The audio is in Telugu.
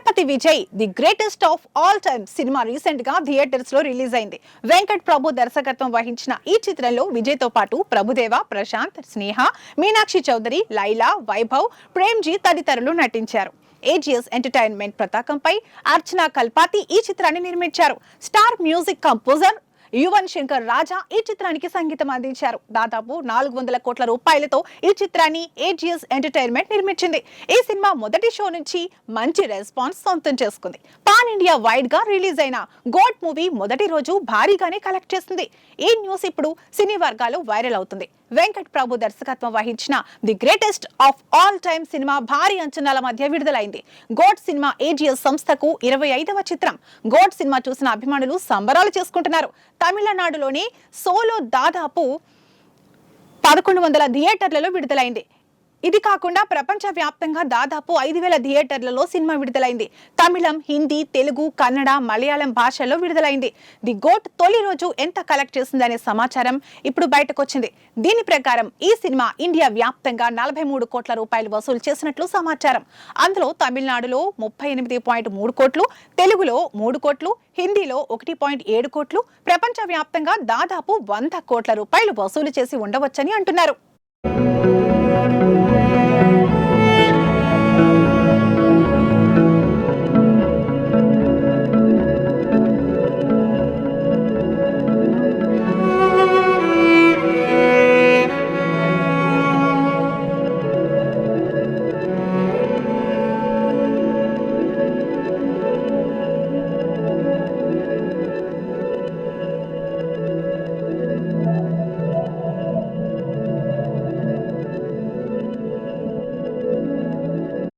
Thalapathy Vijay the greatest of all time cinema recent గా థియేటర్స్ లో రిలీజ్ అయింది. వెంకట్ ప్రభు దర్శకత్వం వహించిన ఈ చిత్రంలో విజయ్ తో పాటు ప్రభుదేవ, ప్రశాంత్, స్నేహ, మీనాక్షి చౌదరి, లైలా, వైభవ్, ప్రేమ్జీ తదితరులు నటించారు. ఏజిఎస్ ఎంటర్టైన్మెంట్ పతాకంపై అర్చనా కల్పాతి ఈ చిత్రాన్ని నిర్మించారు. Star music composer Yuvan Shankar Raja ఈ చిత్రానికి సంగీతం అందించారు. దాదాపు 400 కోట్ల రూపాయలతో ఈ చిత్రాన్ని ఏజిఎస్ ఎంటర్టైన్మెంట్ నిర్మించింది. ఈ సినిమా మొదటి షో నుంచి మంచి రెస్పాన్స్ సొంతం చేసుకుంది. పాన్ ఇండియా వైడ్ గా రిలీజ్ అయిన గోడ్ మూవీ మొదటి రోజు భారీగానే కలెక్ట్ చేసింది. ఈ న్యూస్ ఇప్పుడు సినీ వర్గాల్లో వైరల్ అవుతుంది. వెంకట్ ప్రభు దర్శకత్వం వహించిన the greatest of all time cinema భారీ అంచనాల మధ్య విడుదలైంది. గోడ్ సినిమా ఏజిఎస్ సంస్థకు 25వ చిత్రం. గోడ్ సినిమా చూసిన అభిమానులు సంబరాలు చేసుకుంటున్నారు. తమిళనాడులోని సోలో దాదాపు 1100 థియేటర్లలో విడుదలైంది. ఇది కాకుండా ప్రపంచ వ్యాప్తంగా దాదాపు 5000 థియేటర్లలో సినిమా విడుదలైంది. తమిళం, హిందీ, తెలుగు, కన్నడ, మలయాళం భాషల్లో విడుదలైంది. ది గోట్ తొలి రోజు ఎంత కలెక్ట్ చేసిందనే సమాచారం ఇప్పుడు బయటకొచ్చింది. దీని ప్రకారం ఈ సినిమా ఇండియా వ్యాప్తంగా 43 కోట్ల రూపాయలు వసూలు చేసినట్లు సమాచారం. అందులో తమిళనాడులో 38.3 కోట్లు, తెలుగులో 3 కోట్లు, హిందీలో 1.7 కోట్లు, ప్రపంచ వ్యాప్తంగా దాదాపు 100 కోట్ల రూపాయలు వసూలు చేసి ఉండవచ్చని అంటున్నారు.